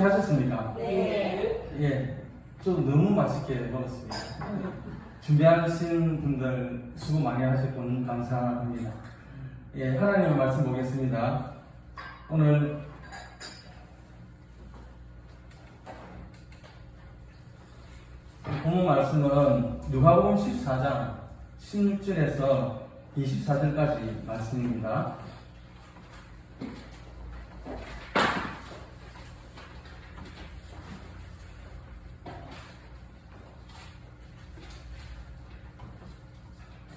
하셨습니까? 네. 예, 좀 너무 맛있게 먹었습니다. 준비하신 분들 수고 많이 하셨고 감사합니다. 예, 하나님의 말씀 보겠습니다. 오늘 본문 말씀은 누가복음 14장 16절에서 24절까지 말씀입니다.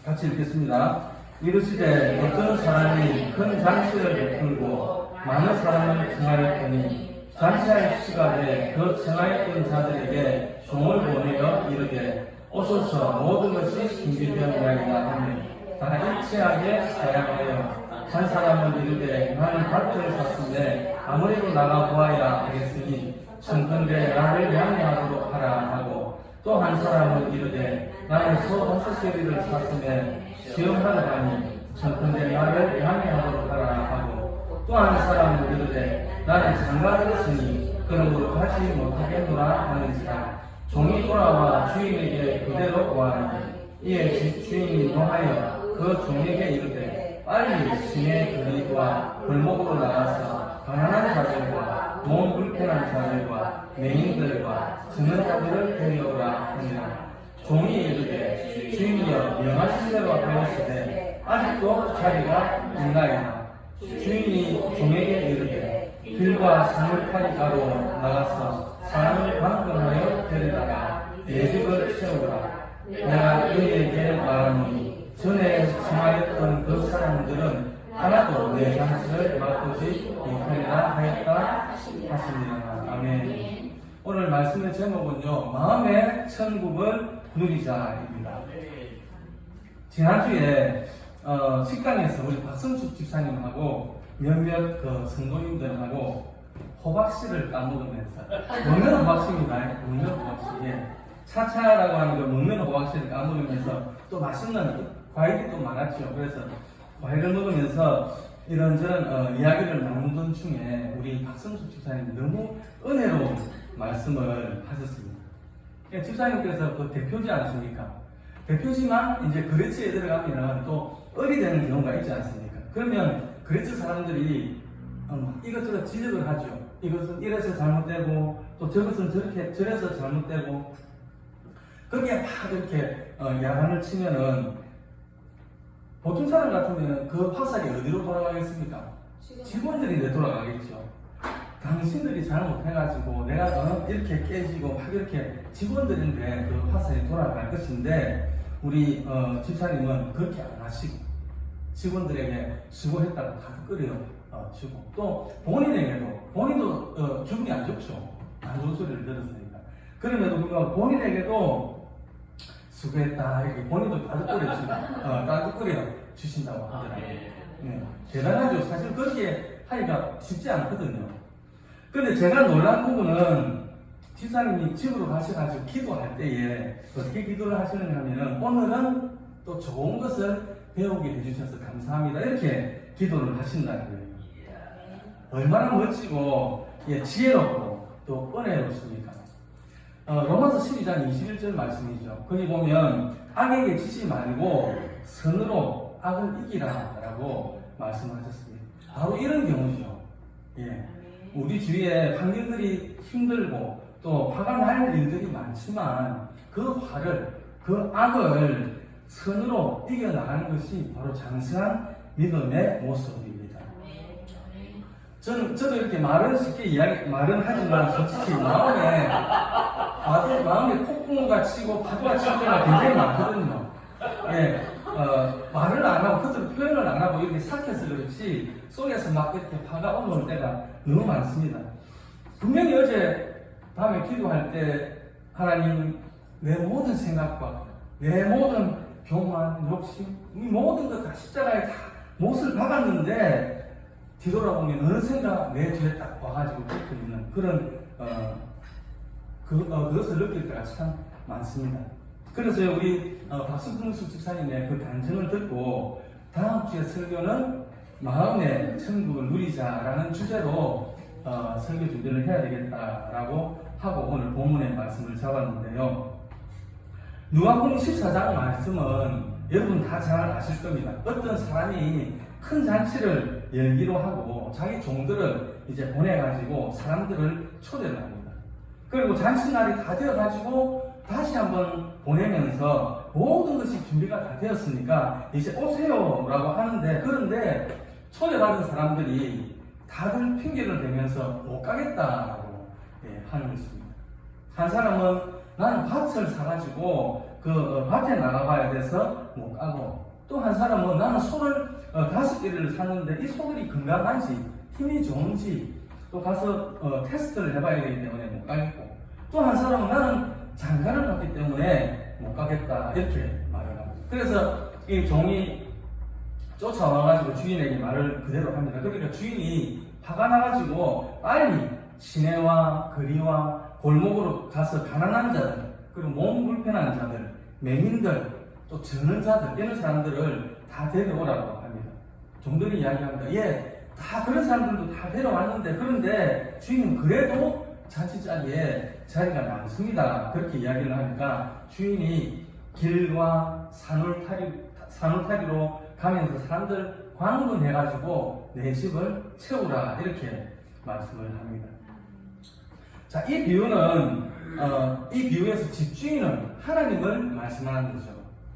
같이 읽겠습니다. 이르시되 어떤 사람이 큰 잔치를 베풀고 많은 사람을 청하였더니 잔치할 시간에 그 청하였던 자들에게 종을 보내어 이르되 오소서 모든 것이 준비되었나이다 하니 다 일치하게 사양하여 한 사람은 이르되 나는 밭을 샀으되 아무리도 나가 보아야 하겠으니 청컨대 나를 양해하도록 하라 하고 또 한 사람은 이르되 나는 소 5시리를 샀으면 시험하러 가니 청컨대 나를 양해하도록 하라 하고 또 한 사람은 이르되 나는 장가들었으니 그러므로 가지 못하겠노라 하는지라 종이 돌아와 주인에게 그대로 구하니 이에 주인이 노하여 그 종에게 이르되 빨리 시내 거리와 골목으로 나가서 가난한 자들과 몸 불편한 자들과 맹인들과 죽는 자들을 데려오라 하니라. 종이 이르되 주인이여 명하신 대로 하였으되 아직도 자리가 있나이다. 주인이 종에게 이르되 들과 사물파리가로 나가서 사람을 방문하여 데려다가 내 집을 채우라. 내가 너희에게 말하노니 전에 청하였던 그 사람들은 하나도 내 잔치를 맛보지 못하리라 하였다 하시니라. 아멘. 오늘 말씀의 제목은요, 마음의 천국을 누리자입니다. 지난주에 식당에서 우리 박성숙 집사님하고 몇몇 그 성도님들하고 호박씨를 까먹으면서 먹는 호박씨입니다. 먹는 호박씨. 예. 차차라고 하는 그 먹는 호박씨를 까먹으면서 또 맛있는 과일이 또 많았죠. 그래서 과일을 먹으면서 이런저런 이야기를 나누던 중에 우리 박성숙 집사님 너무 은혜로운 말씀을 하셨습니다. 집사님께서 그 대표지 않습니까? 대표지만 이제 그레츠에 들어가면은 또 을이 되는 경우가 있지 않습니까? 그러면 그레츠 사람들이 이것저것 지적을 하죠. 이것은 이래서 잘못되고 또 저것은 저래서 잘못되고 거기에 막 이렇게 야단을 치면은 보통 사람 같으면 그 파살이 어디로 돌아가겠습니까? 직원들이 돌아가겠죠. 당신들이 잘못해가지고 내가 이렇게 깨지고 막 이렇게 직원들인데 그 파살이 돌아갈 것인데 우리 집사님은 그렇게 안 하시고 직원들에게 수고했다고 다 끓여 주고 또 본인도 기분이 안 좋죠. 안 좋은 소리를 들었으니까. 그럼에도 불구하고 본인에게도 수고했다 이렇게 본인도 따뜻 끓여 주신다고 하더라고요. 네, 대단하죠. 사실 그렇게 하기가 쉽지 않거든요. 그런데 제가 놀란 부분은 집사님이 집으로 가셔가지고 기도할 때에 어떻게 기도를 하시는가 하면은 오늘은 또 좋은 것을 배우게 해주셔서 감사합니다 이렇게 기도를 하신다는 거예요. 얼마나 멋지고 지혜롭고 또 은혜롭습니까? 로마서 12장 21절 말씀이죠. 거기 보면 악에게 지지 말고 선으로 악을 이기라 라고 말씀하셨습니다. 바로 이런 경우죠. 예. 우리 주위에 환경들이 힘들고 또 화가 날 일들이 많지만 그 화를, 그 악을 선으로 이겨나가는 것이 바로 장성한 믿음의 모습입니다. 저도 이렇게 말은 쉽게 말은 하지만 솔직히 마음에 콧구멍가 치고 파도가 칠 때가 굉장히 많거든요. 예, 말을 안 하고, 그대로 표현을 안 하고 이렇게 삭혀서 그렇지, 속에서 막 이렇게 화가 올라올 때가 너무 많습니다. 분명히 어제 밤에 기도할 때, 하나님, 내 모든 생각과 내 모든 교만, 욕심, 이 모든 것 다 십자가에 다 못을 박았는데, 뒤돌아보면 어느샌가 내 뒤에 딱 와가지고 붙어 있는 그런 그것을 느낄 때가 참 많습니다. 그래서 우리 박승풍수 집사님의 그 간증을 듣고 다음 주에 설교는 마음의 천국을 누리자라는 주제로 설교 준비를 해야 되겠다라고 하고 오늘 본문의 말씀을 잡았는데요. 누가복음 14장 말씀은 여러분 다 잘 아실 겁니다. 어떤 사람이 큰 잔치를 열기로 하고 자기 종들을 이제 보내가지고 사람들을 초대를 합니다. 그리고 잔치날이 다 되어가지고 다시 한번 보내면서 모든 것이 준비가 다 되었으니까 이제 오세요 라고 하는데, 그런데 초대받은 사람들이 다들 핑계를 대면서 못 가겠다라고 하는 것입니다. 한 사람은 나는 밭을 사가지고 그 밭에 나가봐야 돼서 못 가고, 또 한 사람은 나는 소를 5개를 샀는데 이 소들이 건강한지 힘이 좋은지 또 가서 테스트를 해봐야 되기 때문에 못 가겠고, 또 한 사람은 나는 장가를 갔기 때문에 못 가겠다 이렇게 말을 합니다. 그래서 이 종이 쫓아와가지고 주인에게 말을 그대로 합니다. 그러니까 주인이 화가 나가지고 빨리 시내와 거리와 골목으로 가서 가난한 자들, 그리고 몸 불편한 자들, 맹인들, 또 저는 자들, 이런 사람들을 다 데려오라고 합니다. 종들이 이야기합니다. 예, 다 그런 사람들도 다 데려왔는데, 그런데 주인은 그래도 잔치 자리에 자리가 많습니다. 그렇게 이야기를 하니까 주인이 길과 산울타리로 가면서 사람들 광분해가지고 내 집을 채우라 이렇게 말씀을 합니다. 자, 이 비유에서 집주인은 하나님을 말씀하는 거죠.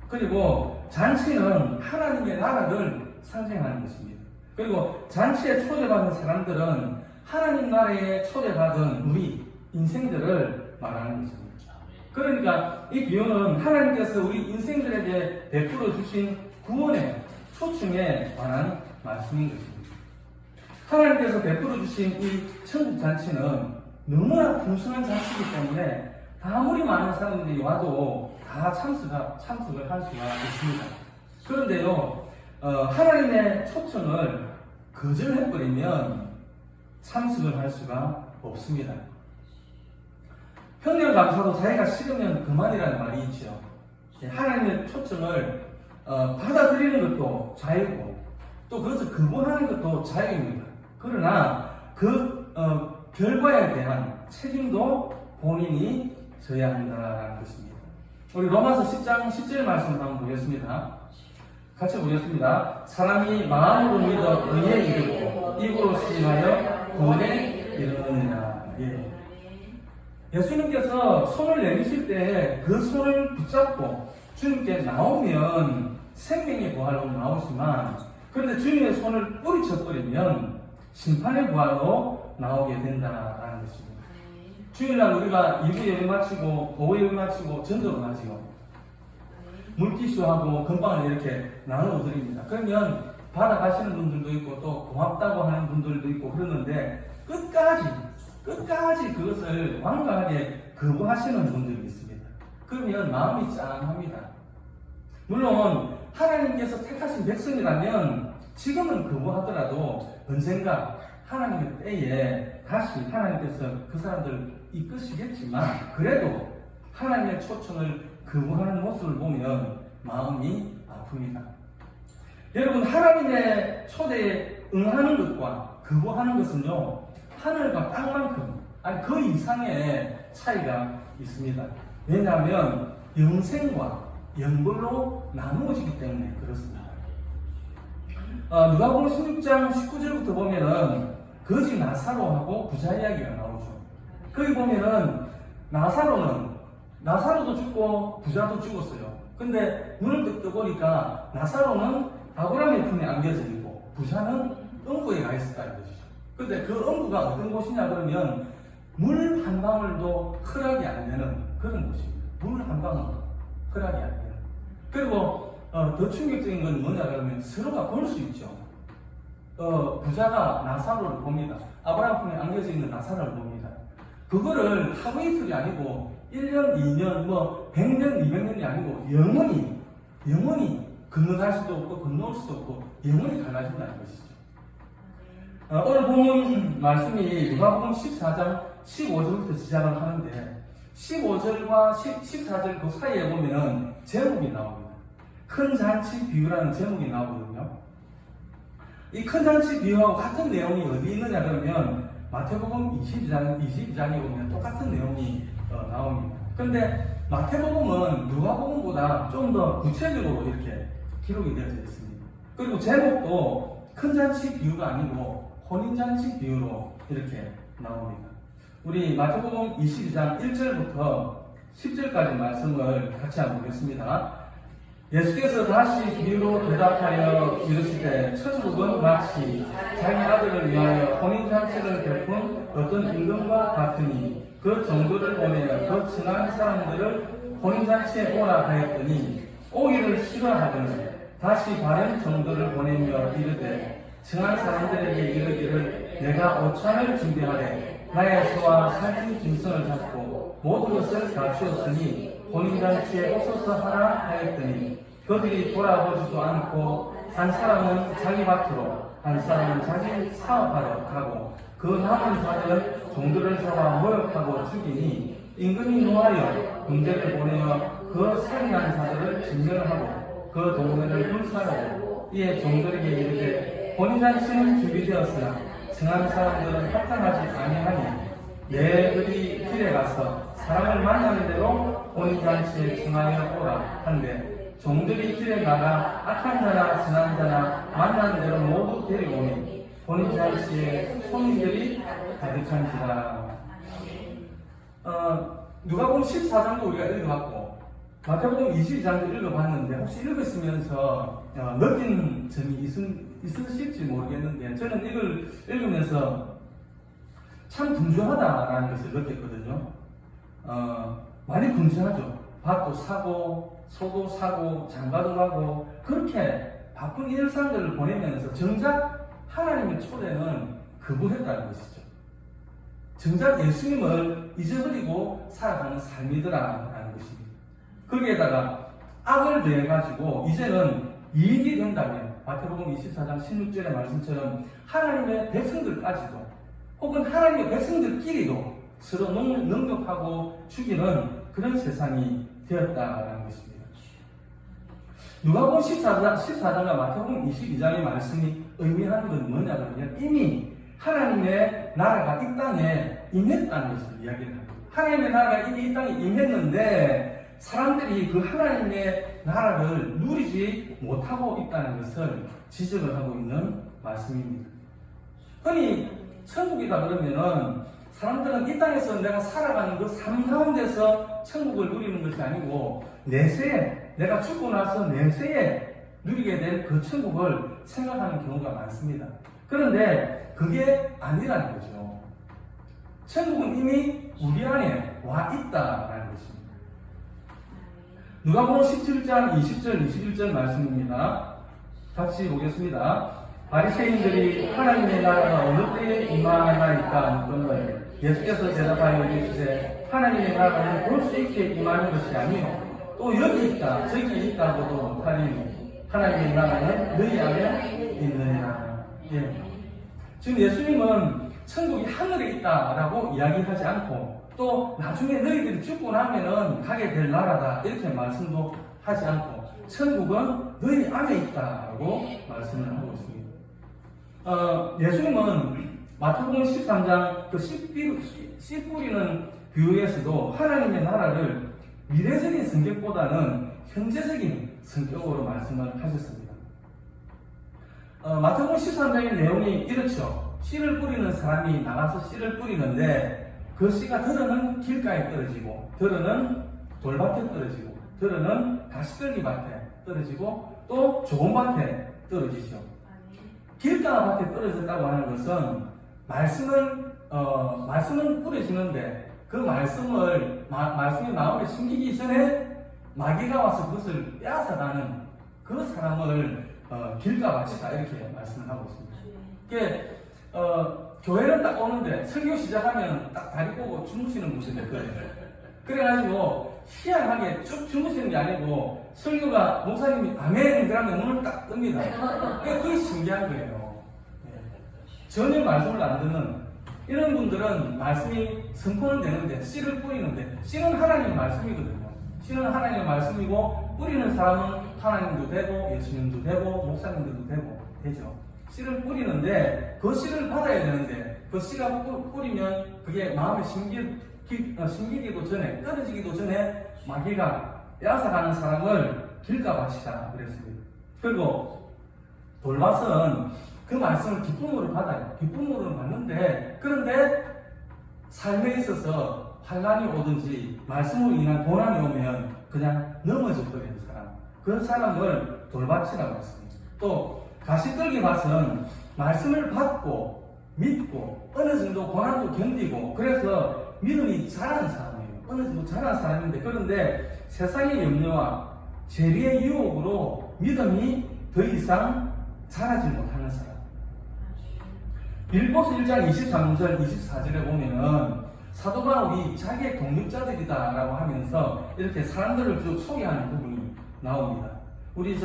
그리고 잔치는 하나님의 나라를 상징하는 것입니다. 그리고 잔치에 초대받은 사람들은 하나님 나라에 초대받은 우리 인생들을 말하는 것입니다. 그러니까 이 비유는 하나님께서 우리 인생들에게 베풀어 주신 구원의 초청에 관한 말씀인 것입니다. 하나님께서 베풀어 주신 이 천국 잔치는 너무나 풍성한 잔치이기 때문에 아무리 많은 사람들이 와도 다 참석을 할 수가 있습니다. 그런데요, 하나님의 초청을 거절해버리면 참석을 할 수가 없습니다. 형님 감사도 자기가 싫으면 그만이라는 말이 있죠. 하나님의 초청을 받아들이는 것도 자유고 또 그것을 거부하는 것도 자유입니다. 그러나 그 결과에 대한 책임도 본인이 져야 한다는 것입니다. 우리 로마서 10장 10절 말씀 한번 보겠습니다. 같이 보겠습니다. 사람이 마음으로 믿어 의에 이르고 입으로 시인하여 구원에 이르느니라. 예수님께서 손을 내미실 때 그 손을 붙잡고 주님께 나오면 생명의 부활로 나오지만, 그런데 주님의 손을 뿌리쳐버리면 심판의 부활로 나오게 된다라는 것입니다. 주일날 우리가 2부 예배 마치고 오후 예배 마치고 전도를 하지요. 물티슈하고 건빵을 이렇게 나누어 드립니다. 그러면 받아가시는 분들도 있고 또 고맙다고 하는 분들도 있고 그러는데 끝까지 그것을 완강하게 거부하시는 분들이 있습니다. 그러면 마음이 짠합니다. 물론 하나님께서 택하신 백성이라면 지금은 거부하더라도 언젠가 하나님의 때에 다시 하나님께서 그 사람들을 이끄시겠지만, 그래도 하나님의 초청을 거부하는 모습을 보면 마음이 아픕니다. 여러분, 하나님의 초대에 응하는 것과 거부하는 것은요, 하늘과 땅만큼, 아니 그 이상의 차이가 있습니다. 왜냐하면 영생과 영벌로 나누어지기 때문에 그렇습니다. 누가복음 16장 19절부터 보면은 거지 나사로하고 부자 이야기가 나오죠. 거기 보면은 나사로도 죽고 부자도 죽었어요. 근데 눈을 떠보니까 나사로는 아브라함의 품에 안겨져 있고 부자는 응구에 가 있었다는 것이죠. 근데 그 응구가 어떤 곳이냐 그러면 물 한 방울도 허락이 안 되는 그런 곳입니다. 물 한 방울도 허락이 안 되는. 그리고 더 충격적인 건 뭐냐 그러면 서로가 볼 수 있죠. 부자가 나사로를 봅니다. 아브라함 품에 안겨져 있는 나사로를 봅니다. 그거를 하루 이틀이 아니고 1년, 2년, 100년, 200년이 아니고 영원히 건너갈 수도 없고 건너올 수도 없고 영원히 갈라진다는 것이죠. 오늘 본문 말씀이 누가복음 14장 15절부터 시작을 하는데 15절과 14절 그 사이에 보면은 제목이 나옵니다. 큰 잔치 비유라는 제목이 나오거든요. 이 큰 잔치 비유하고 같은 내용이 어디 있느냐 그러면 마태복음 22장에 보면 똑같은 내용이 나옵니다. 근데 마태복음은 누가복음보다 좀 더 구체적으로 이렇게 기록이 되어져 있습니다. 그리고 제목도 큰 잔치 비유가 아니고 혼인잔치 비유로 이렇게 나옵니다. 우리 마태복음 22장 1절부터 10절까지 말씀을 같이 한번 보겠습니다. 예수께서 다시 비유로 대답하여 이르시되 천국은 마치 자기 아들을 위하여 혼인잔치를 베푼 어떤 임금과 같으니 그 정도를 보내어 그 친한 사람들을 혼인잔치에 오라 하였더니 오기를 싫어하더니 다시 바른 정도를 보내며 이르되 친한 사람들에게 이르기를 내가 오찬을 준비하되 나의 소와 살찐 짐승을 잡고 모든 것을 갖추었으니 혼인잔치에 오소서 하라 하였더니 그들이 돌아보지도 않고 한 사람은 자기 밭으로 한 사람은 자기 사업하러 가고 그 남은 자들은 종들을 잡아 모욕하고 죽이니 임금이 노하여 군대를 보내어 그 살인한 자들을 진멸하고 그 동네를 불사하고 이에 종들에게 이르되 혼인잔치는 준비되었으나 승한 사람들은 합당하지 아니하니 너희들이 길에 가서 사람을 만나는 대로 혼인잔치에 승하여 오라 한데 종들이 길에 나가 악한 자나 선한 자나 만나는 대로 모두 데리고 오니 혼인잔치에 손님들이 가득한지라. 누가복음 14장도 우리가 읽어봤고 마태복음 22장도 읽어봤는데 혹시 읽으시면서 느낀 점이 있으실지 모르겠는데 저는 이걸 읽으면서 참 분주하다라는 것을 느꼈거든요. 많이 분주하죠. 밭도 사고 소도 사고 장가도 가고 그렇게 바쁜 일상들을 보내면서 정작 하나님의 초대는 거부했다는 것이죠. 정작 예수님을 잊어버리고 살아가는 삶이더라라는 것입니다. 거기에다가 악을 더해가지고 이제는 이익이 된다면 마태복음 24장 16절의 말씀처럼 하나님의 백성들까지도 혹은 하나님의 백성들끼리도 서로 능력하고 죽이는 그런 세상이 되었다라는 것입니다. 누가복음 14장과 마태복음 22장의 말씀이 의미하는 건 뭐냐면 이미 하나님의 나라가 이 땅에 임했다는 것을 이야기를 합니다. 하나님의 나라가 이미 이 땅에 임했는데 사람들이 그 하나님의 나라를 누리지 못하고 있다는 것을 지적을 하고 있는 말씀입니다. 흔히 천국이다 그러면은 사람들은 이 땅에서 내가 살아가는 그 삶 가운데서 천국을 누리는 것이 아니고 내세에 내가 죽고 나서 내세에 누리게 될 그 천국을 생각하는 경우가 많습니다. 그런데 그게 아니라는 거죠. 천국은 이미 우리 안에 와 있다라는 것입니다. 누가복음 17장 20절 21절 말씀입니다. 같이 보겠습니다. 바리새인들이 하나님의 나라가 어느 때에 임하나이까 묻거늘 예수께서 대답하여 이르시되 하나님의 나라는 볼 수 있게 임하는 것이 아니요 또 여기 있다 저기 있다고도 못하리니 하나님의 나라는 너희 안에 있느니라. 예. 지금 예수님은 천국이 하늘에 있다라고 이야기하지 않고 또 나중에 너희들이 죽고 나면은 가게 될 나라다 이렇게 말씀도 하지 않고 천국은 너희 안에 있다라고 말씀을 하고 있습니다. 예수님은 마태복음 13장 그 씨 뿌리는 비유에서도 하나님의 나라를 미래적인 성격보다는 현재적인 성격으로 말씀을 하셨습니다. 마태복음 13장의 내용이 이렇죠. 씨를 뿌리는 사람이 나가서 씨를 뿌리는데 그 씨가 들어는 길가에 떨어지고 들어는 돌밭에 떨어지고 들어는 가시떨기 밭에 떨어지고 또 좋은 밭에 떨어지죠. 길가 밭에 떨어졌다고 하는 것은 말씀은 뿌려지는데 그 말씀이 마음에 숨기기 전에 마귀가 와서 그것을 빼앗아가는 그 사람을 길가밭이다 이렇게 말씀을 하고 있습니다. 이게 교회는 딱 오는데 설교 시작하면 딱 다리 꼬고 주무시는 모습이 있거든요. 그래가지고 희한하게 쭉 주무시는 게 아니고 설교가 목사님이 아멘 그러면 눈을 딱 뜹니다. 그게 신기한 거예요. 전혀 말씀을 안 듣는 이런 분들은 말씀이 선포는 되는데 씨를 뿌리는데 씨는 하나님의 말씀이거든요. 씨는 하나님의 말씀이고 뿌리는 사람은 하나님도 되고 예수님도 되고 목사님들도 되죠. 씨를 뿌리는데 그 씨를 받아야 되는데 그 씨가 뿌리면 그게 마음에 심기기도 전에, 떨어지기도 전에 마귀가 빼앗아가는 사람을 길가밭이다 그랬습니다. 그리고 돌밭은 그 말씀을 기쁨으로 받아요. 기쁨으로 받는데, 그런데 삶에 있어서 환난이 오든지 말씀으로 인한 고난이 오면 그냥 넘어져 버리는 사람, 그 사람을 돌밭이라고 했습니다. 또 가시떨기 밭은 말씀을 받고 믿고 어느 정도 고난도 견디고 그래서 믿음이 자라는 사람이에요. 어느 정도 자라는 사람인데, 그런데 세상의 염려와 재리의 유혹으로 믿음이 더 이상 자라지 못하는 사람. 빌보서 1장 23절 24절에 보면은 사도 바울이 자기의 동력자들이다라고 하면서 이렇게 사람들을 쭉 소개하는 부분이 나옵니다. 우리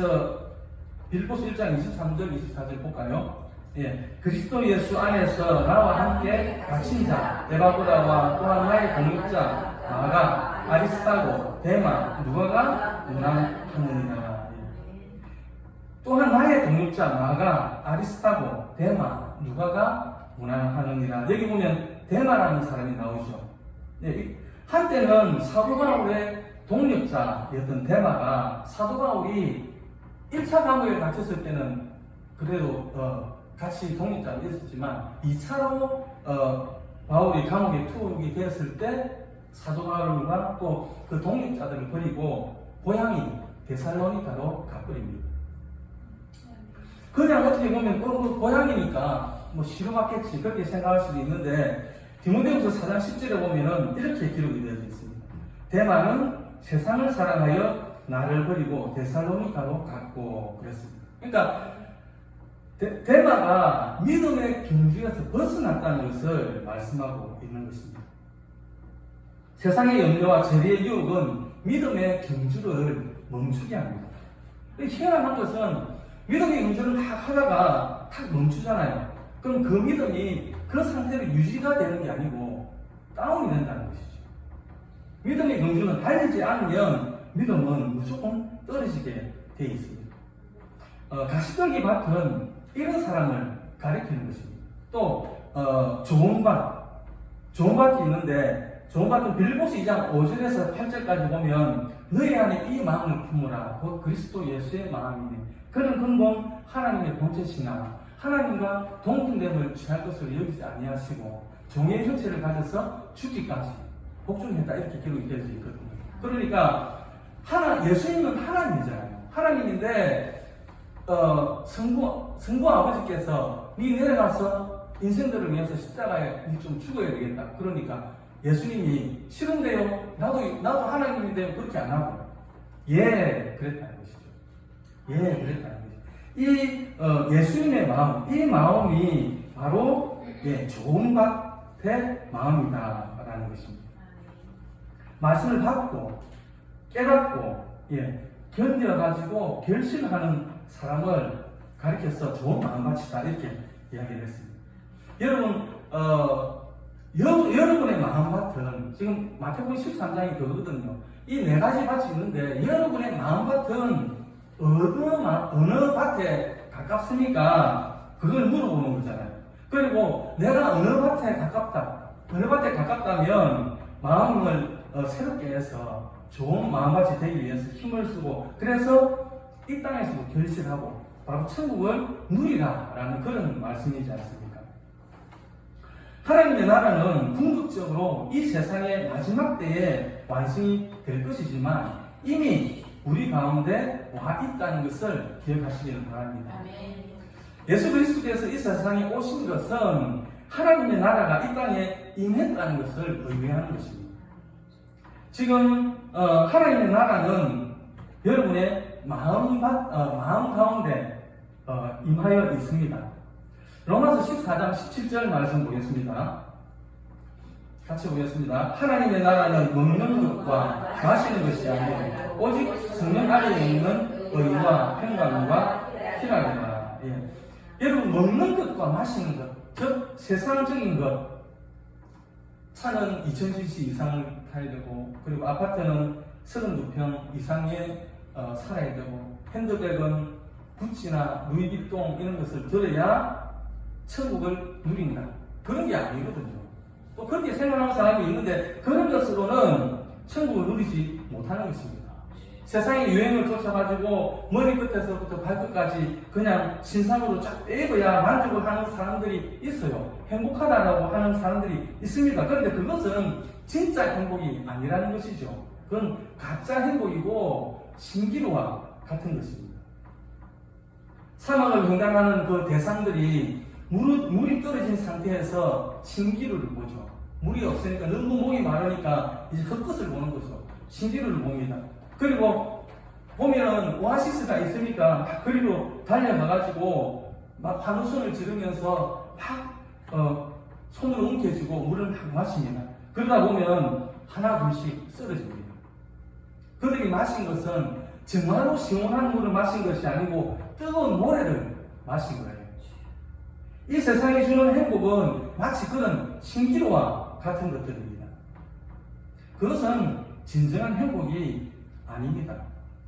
빌보서 1장 23절 24절 볼까요? 예, 그리스도 예수 안에서 나와 함께 갇힌 자 에바브라와 또한 나의 동력자 나아가 아리스타고 데마 누가가 문안하느니라. 또한 나의 동력자 나아가 아리스타고 데마 누가가 문안하느니라. 여기 보면 데마라는 사람이 나오죠. 네, 한때는 사도 바울의 동력자였던 데마가 사도 바울이 1차 감옥에 갇혔을 때는 그래도 같이 동력자가 있었지만 2차로 바울이 감옥에 투옥이 되었을 때 사도 바울과 또 그 동력자들을 버리고 고향이 데살로니가로 가버립니다. 그냥 어떻게 보면 고향이니까 뭐 쉬러 갔겠지 그렇게 생각할 수도 있는데, 디모데후서 4장 10절에 보면은 이렇게 기록이 되어져 있습니다. 데마는 세상을 사랑하여 나를 버리고 데살로니가로 갔고 그랬습니다. 그러니까 데마가 믿음의 경주에서 벗어났다는 것을 말씀하고 있는 것입니다. 세상의 염려와 재리의 유혹은 믿음의 경주를 멈추게 합니다. 희한한 것은 믿음의 경주를 다 하다가 탁 멈추잖아요. 그럼 그 믿음이 그 상태로 유지가 되는 게 아니고 다운이 된다는 것이죠. 믿음의 경주는 달리지 않으면 믿음은 무조건 떨어지게 되어 있습니다. 가시떨기 밭은 이런 사람을 가리키는 것입니다. 또 좋은 밭이 있는데, 좋은 밭은 빌보서 2장 5절에서 8절까지 보면 너희 안에 이 마음을 품으라 곧 그리스도 예수의 마음이니 그는 근본 하나님의 본체시나 하나님과 동등됨을 취할 것을 여기지 아니하시고 종의 형체를 가져서 죽기까지 복종했다, 이렇게 기록이 되어 있거든요. 그러니까 예수님은 하나님이잖아요. 하나님인데 성부 아버지께서 네 내려가서 인생들을 위해서 십자가에 좀 죽어야 되겠다. 그러니까 예수님이 싫은데요, 나도 하나님인데 그렇게 안 하고 그랬다는 것이죠. 그랬다는 것이죠. 이 예수님의 마음, 이 마음이 바로 좋은 밭의 마음이다라는 것입니다. 말씀을 받고 깨닫고 견뎌가지고 결실하는 사람을 가리켜서 좋은 마음밭이다, 이렇게 이야기를 했습니다. 여러분의 마음밭은 지금 마태복음 13장이 그거거든요. 이 4가지 밭이 있는데 여러분의 마음밭은 어느 밭에 가깝습니까? 그걸 물어보는 거잖아요. 그리고 내가 어느 밭에 가깝다면 마음을 새롭게 해서 좋은 마음밭이 되기 위해서 힘을 쓰고, 그래서 이 땅에서도 결실하고 바로 천국을 누리라라는 그런 말씀이지 않습니까? 하나님의 나라는 궁극적으로 이 세상의 마지막 때에 완성이 될 것이지만 이미 우리 가운데 와 있다는 것을 기억하시기를 바랍니다. 예수 그리스도께서 이 세상에 오신 것은 하나님의 나라가 이 땅에 임했다는 것을 의미하는 것입니다. 지금 하나님의 나라는 여러분의 마음 가운데 임하여 있습니다. 로마서 14장 17절 말씀 보겠습니다. 같이 보겠습니다. 하나님의 나라는 먹는 것과 마시는 것이 아니고 오직 성령 안에 있는 의와 평강과 희락이다. 여러분, 먹는 것과 마시는 것, 즉 세상적인 것, 차는 2000cc 이상을 타야 되고, 그리고 아파트는 32평 이상에 살아야 되고, 핸드백은 구찌나 루이비통 이런 것을 들어야 천국을 누린다. 그런 게 아니거든요. 또 그렇게 생각하는 사람이 있는데 그런 것으로는 천국을 누리지 못하는 것입니다. 세상의 유행을 쫓아가지고 머리끝에서부터 발끝까지 그냥 신상으로 쫙 빼고야 만족을 하는 사람들이 있어요. 행복하다라고 하는 사람들이 있습니다. 그런데 그것은 진짜 행복이 아니라는 것이죠. 그건 가짜 행복이고 신기루와 같은 것입니다. 사막을 횡단하는 그 대상들이 물이 떨어진 상태에서 신기루를 보죠. 물이 없으니까 너무 목이 마르니까 이제 흙끝을 보는 거죠. 신기루를 봅니다. 그리고 보면은 오아시스가 있으니까 막 그리로 달려가가지고 막 환호성을 지르면서 막 손으로 움켜쥐고 물을 막 마십니다. 그러다 보면 하나 둘씩 쓰러집니다. 그들이 마신 것은 정말로 시원한 물을 마신 것이 아니고 뜨거운 모래를 마신 거예요. 이 세상이 주는 행복은 마치 그런 신기루와 같은 것들입니다. 그것은 진정한 행복이 아닙니다.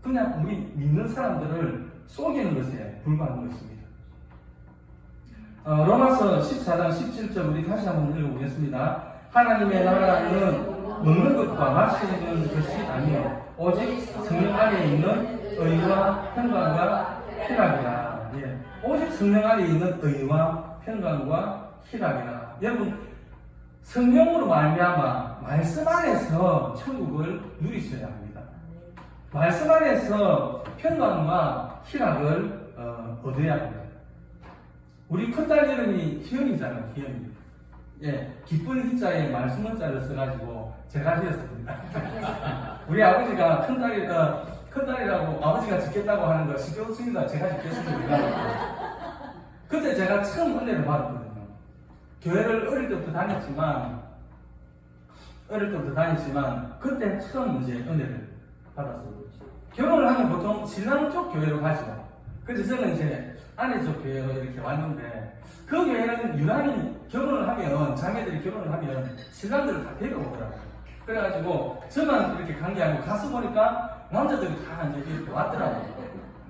그냥 우리 믿는 사람들을 속이는 것에 불과한 것입니다. 로마서 14장 17절 우리 다시 한번 읽어보겠습니다. 하나님의 나라는 먹는 것과 마시는 것이 아니요 오직 성령 안에 있는 의와 평강과 희락이라. 예. 오직 성령 안에 있는 의와 평강과 희락이라. 여러분 성령으로 말미암아 말씀 안에서 천국을 누리셔야 합니다. 말씀 안에서 평강과 희락을 얻어야 합니다. 우리 큰딸 이름이 희연이잖아요. 희연이. 예, 기쁜 희자에 말씀 문자를 써가지고 제가 지었습니다. 우리 아버지가 큰딸이라고 아버지가 짓겠다고 하는 거 시켰습니다. 제가 짓겠습니다. 그때 제가 처음 은혜를 받았거든요. 교회를 어릴 때부터 다녔지만 그때 처음 이제 은혜를 받았어요. 결혼을 하면 보통 신랑 쪽 교회로 가죠. 그래서 저는 이제 아내 쪽 교회로 이렇게 왔는데 그 교회는 유난히 결혼을 하면 자매들이 결혼을 하면 신랑들을 다 데려오더라고요. 그래가지고 저만 이렇게 간 게 아니고 가서 보니까 남자들이 다 이제 이렇게 왔더라고요.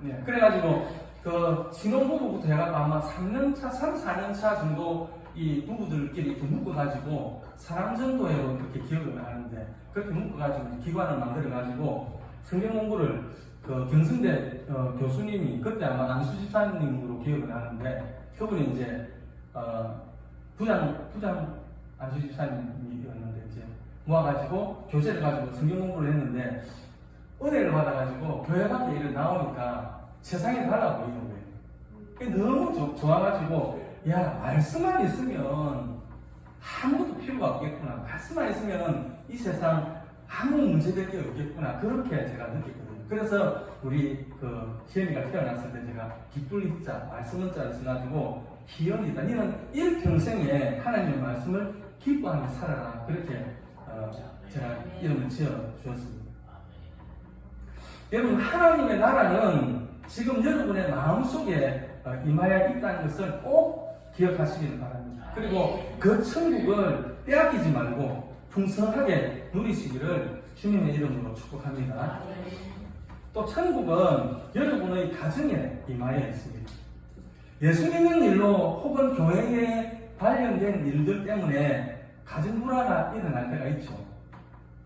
네. 그래가지고 그 신혼부부부터 해가지고 아마 3년차, 4년차 정도 이 부부들끼리 이렇게 묶어가지고 사람 정도로 그렇게 기억을 하는데 그렇게 묶어가지고 기관을 만들어가지고 성경 공부를 그 경승대 교수님이 그때 아마 안수집사님으로 기억을 하는데 그분이 이제 부장 안수집사님이었는데 이제 모아가지고 교재를 가지고 성경 공부를 했는데 은혜를 받아가지고 교회 밖에 이렇게 나오니까 세상이 달라 보이는 거예요. 너무 좋아가지고 야 말씀만 있으면 아무것도 필요가 없겠구나. 말씀만 있으면 이 세상 아무 문제될 게 없겠구나. 그렇게 제가 느꼈거든요. 그래서 우리 그 희연이가 태어났을 때 제가 기쁠 희자, 말씀은 자를 써가지고 희연이다. 너는 일평생에 하나님의 말씀을 기뻐하며 살아라. 그렇게 제가 이름을 지어 주었습니다. 여러분 하나님의 나라는 지금 여러분의 마음속에 임하여 있다는 것을 꼭 기억하시기를 바랍니다. 그리고 그 천국을 빼앗기지 말고 풍성하게 누리시기를 주님의 이름으로 축복합니다. 또 천국은 여러분의 가정에 임하여 있습니다. 예수 믿는 일로 혹은 교회에 관련된 일들 때문에 가정 불화가 일어날 때가 있죠.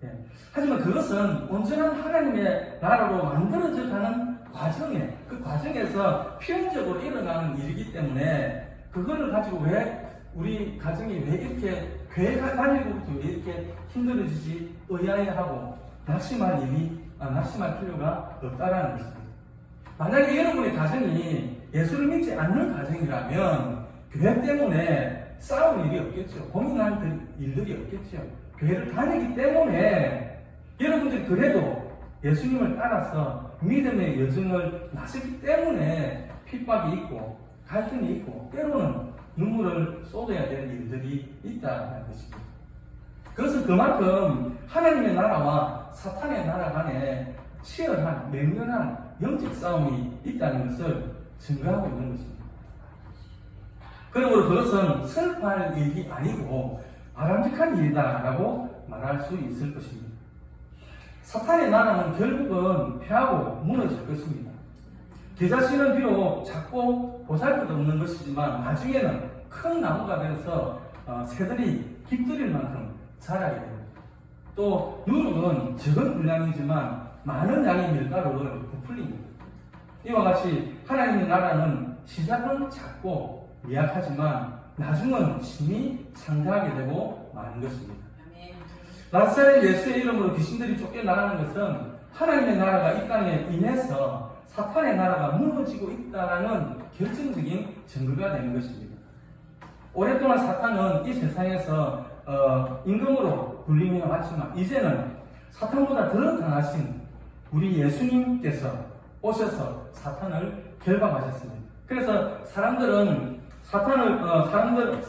예. 하지만 그것은 온전한 하나님의 나라로 만들어져 가는 과정에 그 과정에서 필연적으로 일어나는 일이기 때문에 그거를 가지고 왜 우리 가정이 왜 이렇게 교회 다니고부터 왜 이렇게 힘들어지지 의아해하고 낙심할 필요가 없다라는 것입니다. 만약에 여러분의 가정이 예수를 믿지 않는 가정이라면 교회 때문에 싸울 일이 없겠죠. 고민할 일들이 없겠죠. 교회를 다니기 때문에 여러분들이 그래도 예수님을 따라서 믿음의 여정을 나서기 때문에 핍박이 있고 갈등이 있고 때로는 눈물을 쏟아야 될 일들이 있다는 것입니다. 그것은 그만큼 하나님의 나라와 사탄의 나라 간에 치열한 맹렬한 영적 싸움이 있다는 것을 증거하고 있는 것입니다. 그러므로 그것은 슬퍼할 일이 아니고 바람직한 일이다라고 말할 수 있을 것입니다. 사탄의 나라는 결국은 패하고 무너질 것입니다. 겨자씨는 비록 작고 보잘것없는 것이지만 나중에는 큰 나무가 되어서 새들이 깃들일 만큼 자라게 됩니다. 또 누룩은 적은 분량이지만 많은 양의 밀가루를 부풀립니다. 이와 같이 하나님의 나라는 시작은 작고 미약하지만 나중은 심히 창대하게 되고 마는 것입니다. 나사렛 예수의 이름으로 귀신들이 쫓겨나가는 것은 하나님의 나라가 이 땅에 임해서 사탄의 나라가 무너지고 있다는 결정적인 증거가 되는 것입니다. 오랫동안 사탄은 이 세상에서 임금으로 군림해 왔지만 이제는 사탄보다 더 강하신 우리 예수님께서 오셔서 사탄을 결박하셨습니다. 그래서 사람들은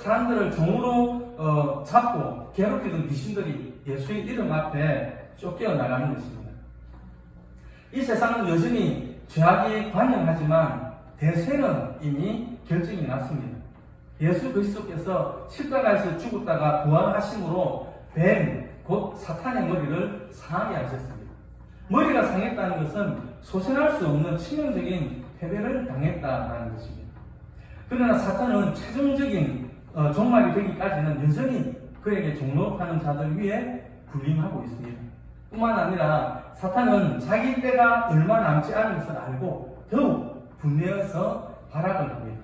사람들을 종으로 잡고 괴롭히던 귀신들이 예수의 이름 앞에 쫓겨나가는 것입니다. 이 세상은 여전히 죄악이 관영하지만 대세는 이미 결정이 났습니다. 예수 그리스도께서 십자가에서 죽었다가 부활하심으로 뱀, 곧 사탄의 머리를 상하게 하셨습니다. 머리가 상했다는 것은 소신할 수 없는 치명적인 패배를 당했다는 것입니다. 그러나 사탄은 최종적인 종말이 되기까지는 여전히 그에게 종로하는 자들 위에 군림하고 있습니다. 뿐만 아니라 사탄은 자기 때가 얼마 남지 않은 것을 알고 더욱 분내어서 발악을 합니다.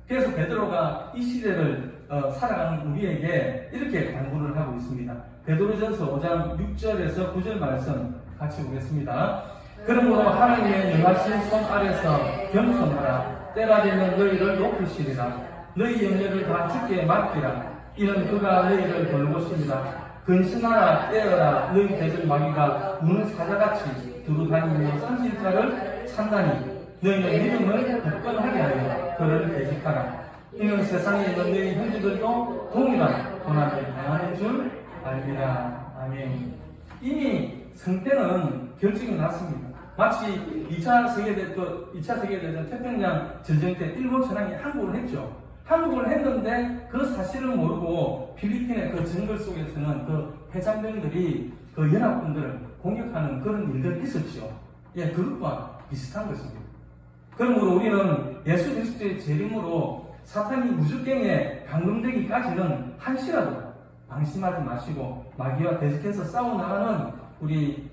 그래서 베드로가 이 시대를 살아가는 우리에게 이렇게 당부를 하고 있습니다. 베드로전서 5장 6절에서 9절 말씀 같이 보겠습니다. 그러므로 하나님의 능하신 손 아래서 겸손하라. 때가 되면 너희를 높이시리라. 너희 염려를 다 주께 맡기라. 이는 그가 너희를 돌보십니다. 근신하라 떼어라. 너희 대적 마귀가 우는 사자같이 두루다니며 선실자를 찬다니 너희는 믿음을 굳건하게 하여 그를 대적하라. 이는 세상에 있는 너희 형제들도 동일한 고난을 당하는 줄 알리라. 아멘. 이미 승패는 결정이 났습니다. 마치 2차 세계대전 태평양 전쟁 때 일본 전함이 항복을 했죠. 항복을 했는데 그 사실을 모르고 필리핀의 그 정글 속에서는 그 해장병들이 그 연합군들을 공격하는 그런 일들이 있었죠. 예, 그것과 비슷한 것입니다. 그러므로 우리는 예수 그리스도의 재림으로 사탄이 우주경에 감금되기까지는 한시라도 방심하지 마시고 마귀와 대적해서 싸워나가는 우리